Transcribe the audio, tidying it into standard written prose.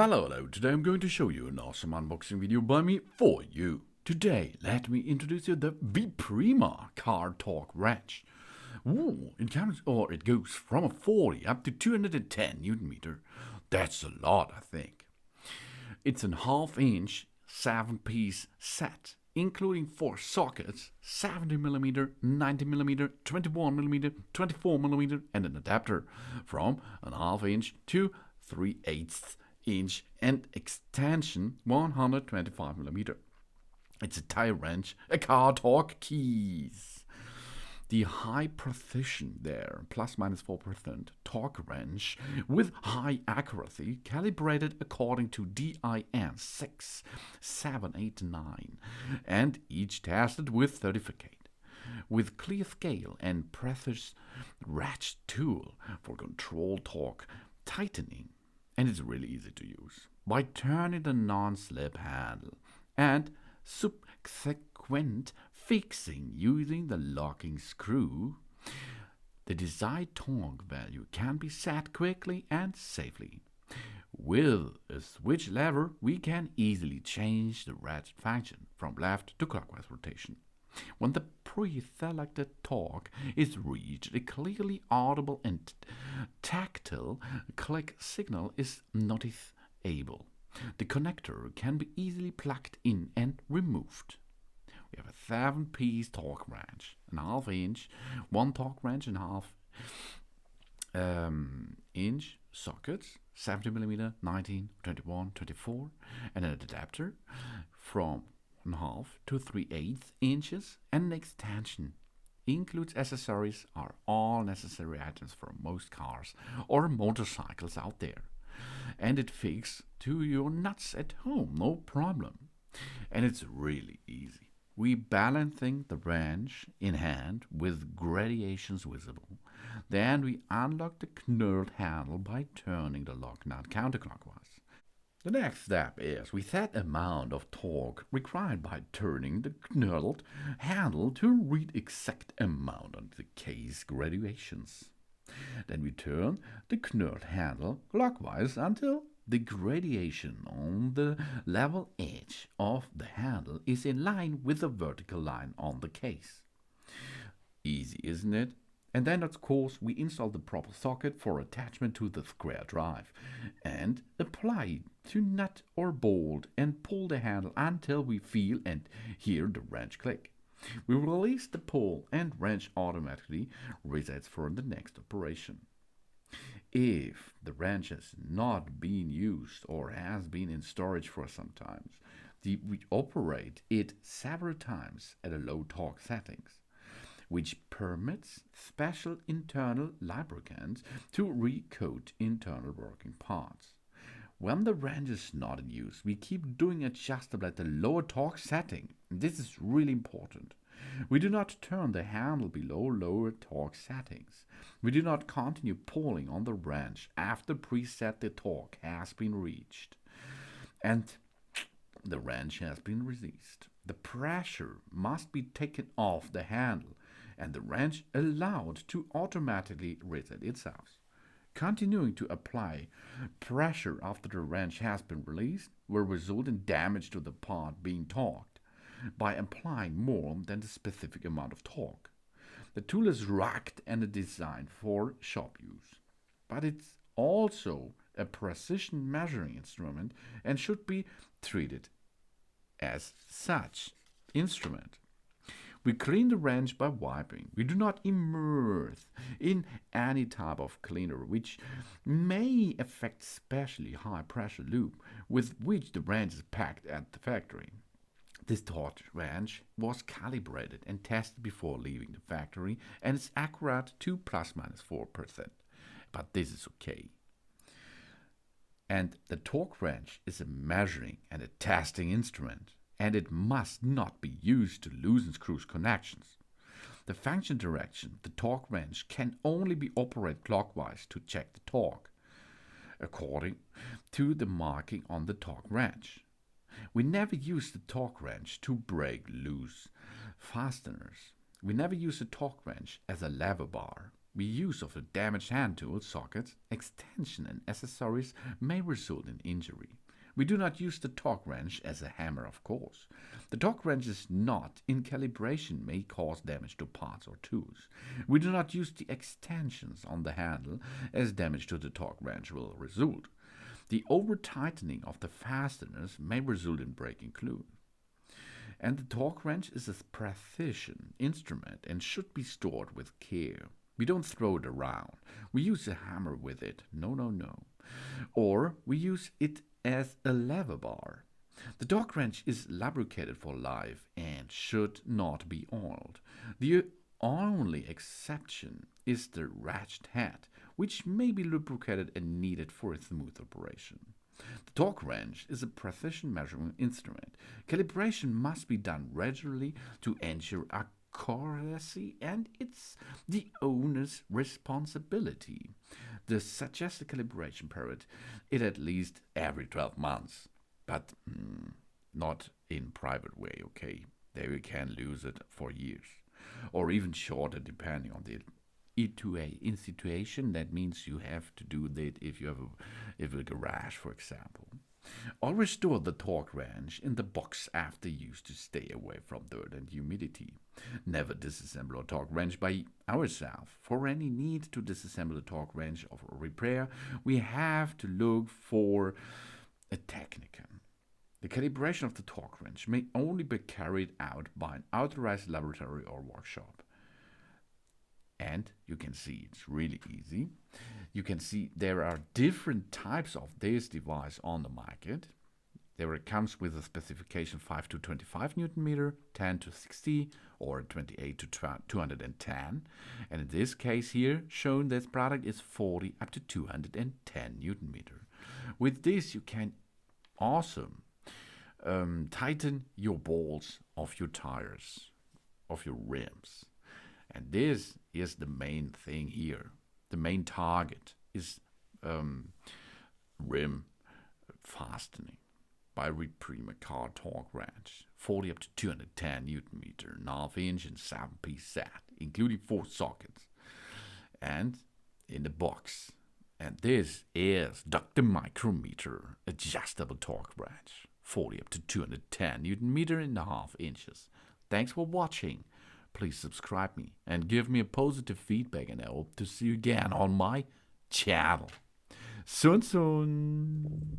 Hello, today I'm going to show you an awesome unboxing video by me for you. Today, let me introduce you the Wieprima car torque wrench. It goes from a 40 up to 210 Newton meter. That's a lot, I think. It's a half-inch 7-piece set, including 4 sockets, 70mm, 90mm, 21mm, 24mm, and an adapter from a half-inch to 3/8 inch and extension 125mm. It's a Tyre wrench, a car torque keys. The high precision there, plus minus 4% torque wrench with high accuracy, calibrated according to DIN 6, 7, 8, 9, and each tested with certificate. With clear scale and precise ratchet tool for control torque tightening. And it's really easy to use. By turning the non-slip handle and subsequent fixing using the locking screw, the desired torque value can be set quickly and safely. With a switch lever, we can easily change the ratchet function from left to clockwise rotation. When the preselected torque is reached, a clearly audible and tactile click signal is noticeable. The connector can be easily plugged in and removed. We have a 7-piece torque wrench, an half-inch, 1 torque wrench and half-inch sockets, 70mm, 19, 21, 24, and an adapter from 1/2 to 3/8 inches, and an extension. Includes accessories are all necessary items for most cars or motorcycles out there. And it fits to your nuts at home, no problem. And it's really easy. We balancing the wrench in hand with gradations visible. Then we unlock the knurled handle by turning the lock nut counterclockwise. The next step is we set amount of torque required by turning the knurled handle to read exact amount on the case graduations. Then we turn the knurled handle clockwise until the gradation on the level edge of the handle is in line with the vertical line on the case. Easy, isn't it? And then, of course, we install the proper socket for attachment to the square drive and apply to nut or bolt and pull the handle until we feel and hear the wrench click. We release the pull and wrench automatically resets for the next operation. If the wrench has not been used or has been in storage for some time, we operate it several times at a low torque settings, which permits special internal lubricants to recoat internal working parts. When the wrench is not in use, we keep doing adjustable at the lower torque setting. This is really important. We do not turn the handle below lower torque settings. We do not continue pulling on the wrench after preset the torque has been reached and the wrench has been released. The pressure must be taken off the handle and the wrench allowed to automatically reset itself. Continuing to apply pressure after the wrench has been released will result in damage to the part being torqued by applying more than the specific amount of torque. The tool is rugged and designed for shop use, but it's also a precision measuring instrument and should be treated as such instrument. We clean the wrench by wiping. We do not immerse in any type of cleaner which may affect especially high pressure loop with which the wrench is packed at the factory. This torque wrench was calibrated and tested before leaving the factory and is accurate to plus minus 4%. But this is okay. And the torque wrench is a measuring and a testing instrument, and it must not be used to loosen screws connections. The function direction, the torque wrench can only be operated clockwise to check the torque, according to the marking on the torque wrench. We never use the torque wrench to break loose fasteners. We never use the torque wrench as a lever bar. The use of a damaged hand tool, socket, extension, and accessories may result in injury. We do not use the torque wrench as a hammer, of course. The torque wrench is not in calibration may cause damage to parts or tools. We do not use the extensions on the handle as damage to the torque wrench will result. The over-tightening of the fasteners may result in breaking glue. And the torque wrench is a precision instrument and should be stored with care. We don't throw it around. We use a hammer with it. No, no, no. Or we use it as a lever bar. The torque wrench is lubricated for life and should not be oiled. The only exception is the ratchet head, which may be lubricated and needed for a smooth operation. The torque wrench is a precision measurement instrument. Calibration must be done regularly to ensure accuracy, and it's the owner's responsibility. The suggested calibration period is at least every 12 months, but not in private way, okay? There you can lose it for years, or even shorter depending on the in situation. That means you have to do that if you have a garage, for example. Always store the torque wrench in the box after use to stay away from dirt and humidity. Never disassemble a torque wrench by ourselves. For any need to disassemble a torque wrench or repair, we have to look for a technician. The calibration of the torque wrench may only be carried out by an authorized laboratory or workshop. And you can see it's really easy. You can see there are different types of this device on the market. There it comes with a specification 5 to 25 Newton meter, 10 to 60, or 28 to 210. And in this case here, shown this product is 40 up to 210 Newton meter. With this, you can also tighten your balls of your tires, of your rims. And this is the main thing here. The main target is rim fastening by Wieprima car torque wrench, 40 up to 210 Newton meter, 1/2 inch and 7-piece set, including 4 sockets, and in the box. And this is Dr. Micrometer adjustable torque wrench, 40 up to 210 Newton meter and 1/2 inches. Thanks for watching. Please subscribe me and give me a positive feedback, and I hope to see you again on my channel. Soon.